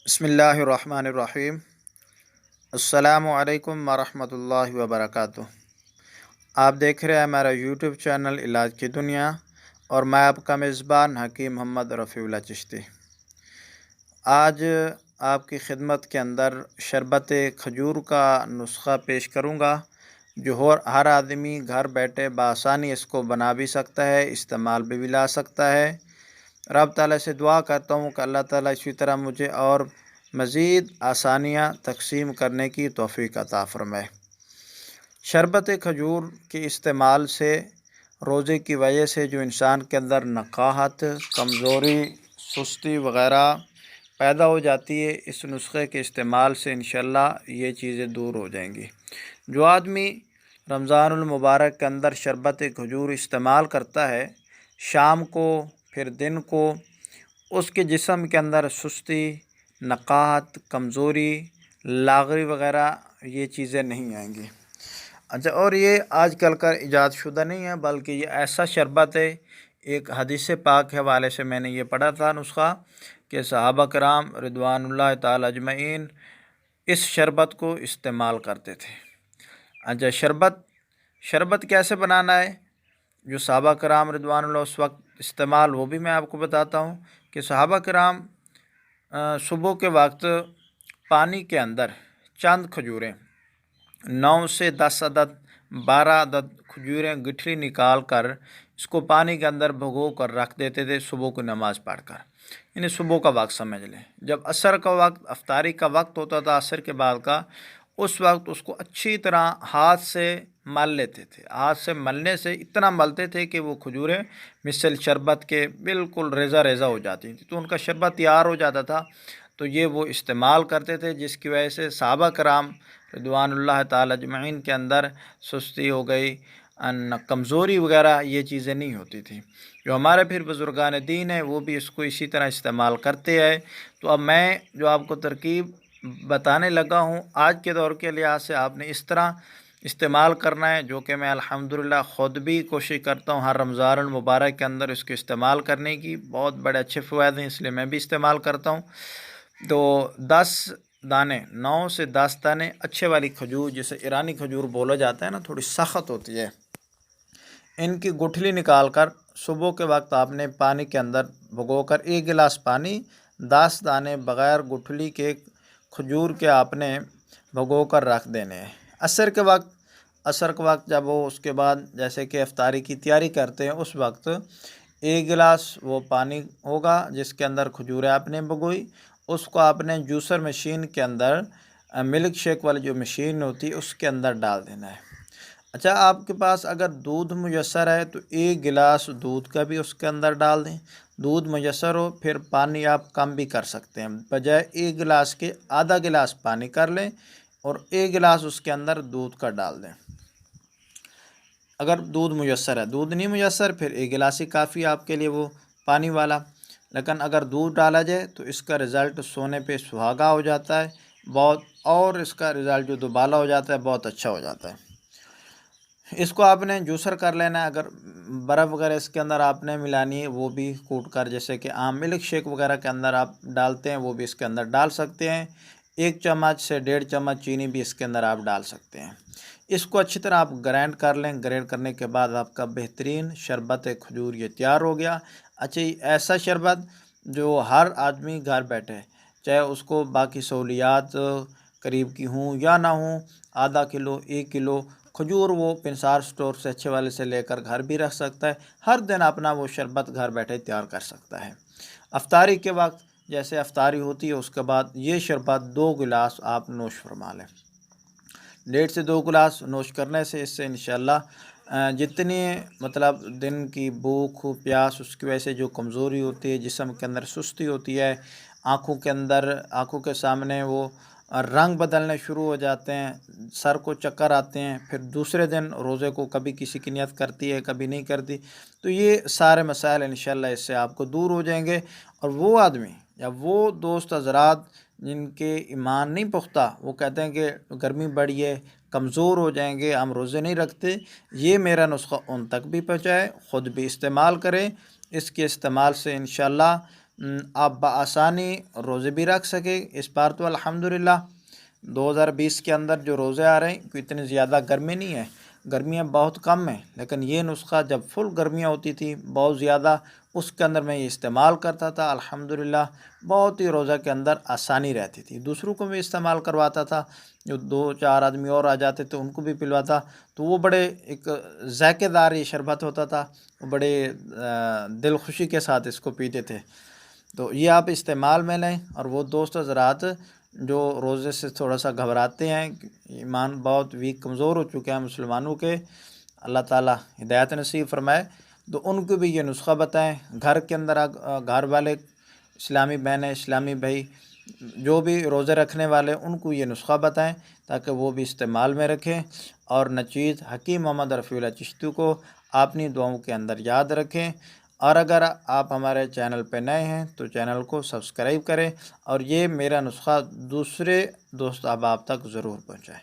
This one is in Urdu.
بسم اللہ الرحمن الرحیم۔ السلام علیکم ورحمۃ اللہ وبرکاتہ۔ آپ دیکھ رہے ہیں ہمارا یوٹیوب چینل علاج کی دنیا، اور میں آپ کا میزبان حکیم محمد رفیع اللہ چشتی۔ آج آپ کی خدمت کے اندر شربت کھجور کا نسخہ پیش کروں گا، جو ہر آدمی گھر بیٹھے بآسانی اس کو بنا بھی سکتا ہے، استعمال بھی لا سکتا ہے۔ رب تعالیٰ سے دعا کرتا ہوں کہ اللہ تعالیٰ اسی طرح مجھے اور مزید آسانیاں تقسیم کرنے کی توفیق عطا فرمائے۔ شربت کھجور کے استعمال سے روزے کی وجہ سے جو انسان کے اندر نقاہت، کمزوری، سستی وغیرہ پیدا ہو جاتی ہے، اس نسخے کے استعمال سے انشاءاللہ یہ چیزیں دور ہو جائیں گی۔ جو آدمی رمضان المبارک کے اندر شربت کھجور استعمال کرتا ہے، شام کو پھر دن کو، اس کے جسم کے اندر سستی، نقاہت، کمزوری، لاغری وغیرہ یہ چیزیں نہیں آئیں گی۔ اچھا، اور یہ آج کل کا ایجاد شدہ نہیں ہے، بلکہ یہ ایسا شربت ہے، ایک حدیث پاک کے حوالے سے میں نے یہ پڑھا تھا نسخہ کہ صحابہ کرام رضوان اللہ تعالی اجمعین اس شربت کو استعمال کرتے تھے۔ اچھا، شربت کیسے بنانا ہے، جو صحابہ کرام رضوان اللہ اس وقت استعمال، وہ بھی میں آپ کو بتاتا ہوں کہ صحابہ کرام صبح کے وقت پانی کے اندر چند کھجوریں، 9 سے 10 عدد، 12 عدد کھجوریں گٹھلی نکال کر اس کو پانی کے اندر بھگو کر رکھ دیتے تھے صبح کو نماز پڑھ کر، یعنی صبح کا وقت سمجھ لیں۔ جب عصر کا وقت، افطاری کا وقت ہوتا تھا عصر کے بعد کا، اس وقت اس کو اچھی طرح ہاتھ سے مل لیتے تھے۔ ہاتھ سے ملنے سے اتنا ملتے تھے کہ وہ کھجوریں مثل شربت کے بالکل ریزہ ریزہ ہو جاتی تھیں، تو ان کا شربت تیار ہو جاتا تھا، تو یہ وہ استعمال کرتے تھے، جس کی وجہ سے صحابہ کرام رضوان اللہ تعالی اجمعین کے اندر سستی ہو گئی، کمزوری وغیرہ یہ چیزیں نہیں ہوتی تھیں۔ جو ہمارے پھر بزرگان دین ہیں وہ بھی اس کو اسی طرح استعمال کرتے ہیں۔ تو اب میں جو آپ کو ترکیب بتانے لگا ہوں، آج کے دور کے لحاظ سے آپ نے اس طرح استعمال کرنا ہے، جو کہ میں الحمدللہ خود بھی کوشش کرتا ہوں ہر رمضان المبارک کے اندر اس کو استعمال کرنے کی۔ بہت بڑے اچھے فوائد ہیں، اس لیے میں بھی استعمال کرتا ہوں۔ تو 10 دانے، 9 سے 10 دانے اچھے والی کھجور، جسے ایرانی کھجور بولا جاتا ہے نا، تھوڑی سخت ہوتی ہے، ان کی گٹھلی نکال کر صبح کے وقت آپ نے پانی کے اندر بھگو کر 1 گلاس پانی، 10 دانے بغیر گٹھلی کے کھجور کے آپ نے بھگو کر رکھ دینے ہیں۔ عصر کے وقت جب وہ اس کے بعد جیسے کہ افطاری کی تیاری کرتے ہیں، اس وقت 1 گلاس وہ پانی ہوگا جس کے اندر کھجوریں آپ نے بھگوئی، اس کو آپ نے جوسر مشین کے اندر، ملک شیک والی جو مشین ہوتی ہے اس کے اندر ڈال دینا ہے۔ اچھا، آپ کے پاس اگر دودھ میسر ہے تو 1 گلاس دودھ کا بھی اس کے اندر ڈال دیں۔ دودھ میسر ہو پھر پانی آپ کم بھی کر سکتے ہیں، بجائے 1 گلاس کے آدھا گلاس پانی کر لیں اور 1 گلاس اس کے اندر دودھ کا ڈال دیں۔ اگر دودھ میسر ہے، دودھ نہیں میسر پھر 1 گلاس ہی کافی آپ کے لیے وہ پانی والا۔ لیکن اگر دودھ ڈالا جائے تو اس کا رزلٹ سونے پہ سہاگا ہو جاتا ہے بہت، اور اس کا رزلٹ جو دوبالا ہو جاتا ہے بہت اچھا ہو جاتا ہے۔ اس کو آپ نے جوسر کر لینا ہے۔ اگر برف وغیرہ اس کے اندر آپ نے ملانی ہے وہ بھی کوٹ کر، جیسے کہ عام ملک شیک وغیرہ کے اندر آپ ڈالتے ہیں وہ بھی اس کے اندر ڈال سکتے ہیں۔ 1 چمچ سے 1.5 چمچ چینی بھی اس کے اندر آپ ڈال سکتے ہیں۔ اس کو اچھی طرح آپ گرائنڈ کر لیں۔ گرائنڈ کرنے کے بعد آپ کا بہترین شربت کھجور یہ تیار ہو گیا۔ اچھا، ایسا شربت جو ہر آدمی گھر بیٹھے، چاہے اس کو باقی سہولیات قریب کی ہوں یا نہ ہوں، آدھا کلو 1 کلو کھجور وہ پنسار سٹور سے اچھے والے سے لے کر گھر بھی رکھ سکتا ہے، ہر دن اپنا وہ شربت گھر بیٹھے تیار کر سکتا ہے۔ افطاری کے وقت جیسے افطاری ہوتی ہے اس کے بعد یہ شربت 2 گلاس آپ نوش فرما لیں۔ 1.5 سے 2 گلاس نوش کرنے سے اس سے انشاءاللہ جتنی دن کی بھوک پیاس، اس کی وجہ سے جو کمزوری ہوتی ہے، جسم کے اندر سستی ہوتی ہے، آنکھوں کے سامنے وہ رنگ بدلنے شروع ہو جاتے ہیں، سر کو چکر آتے ہیں، پھر دوسرے دن روزے کو کبھی کسی کی نیت کرتی ہے کبھی نہیں کرتی، تو یہ سارے مسائل انشاءاللہ اس سے آپ کو دور ہو جائیں گے۔ اور وہ آدمی یا وہ دوست حضرات جن کے ایمان نہیں پختہ، وہ کہتے ہیں کہ گرمی بڑی ہے، کمزور ہو جائیں گے، ہم روزے نہیں رکھتے، یہ میرا نسخہ ان تک بھی پہنچائے، خود بھی استعمال کریں۔ اس کے استعمال سے انشاءاللہ آپ بآسانی روزے بھی رکھ سکیں۔ اس بار تو الحمدللہ 2020 کے اندر جو روزے آ رہے ہیں کوئی اتنی زیادہ گرمی نہیں ہے، گرمیاں بہت کم ہیں، لیکن یہ نسخہ جب فل گرمیاں ہوتی تھی بہت زیادہ، اس کے اندر میں یہ استعمال کرتا تھا، الحمدللہ بہت ہی روزہ کے اندر آسانی رہتی تھی۔ دوسروں کو بھی استعمال کرواتا تھا، جو 2-4 آدمی اور آ جاتے تھے ان کو بھی پلواتا، تو وہ بڑے ایک ذائقے دار یہ شربت ہوتا تھا، بڑے دل خوشی کے ساتھ اس کو پیتے تھے۔ تو یہ آپ استعمال میں لیں، اور وہ دوست حضرات جو روزے سے تھوڑا سا گھبراتے ہیں، ایمان بہت ویک کمزور ہو چکے ہیں مسلمانوں کے، اللہ تعالیٰ ہدایت نصیب فرمائے، تو ان کو بھی یہ نسخہ بتائیں۔ گھر کے اندر گھر والے اسلامی بہنیں، اسلامی بھائی جو بھی روزے رکھنے والے، ان کو یہ نسخہ بتائیں تاکہ وہ بھی استعمال میں رکھیں، اور نچیز حکیم محمد رفیع اللہ چشتی کو اپنی دعاؤں کے اندر یاد رکھیں۔ اور اگر آپ ہمارے چینل پہ نئے ہیں تو چینل کو سبسکرائب کریں، اور یہ میرا نسخہ دوسرے دوست احباب تک ضرور پہنچائیں۔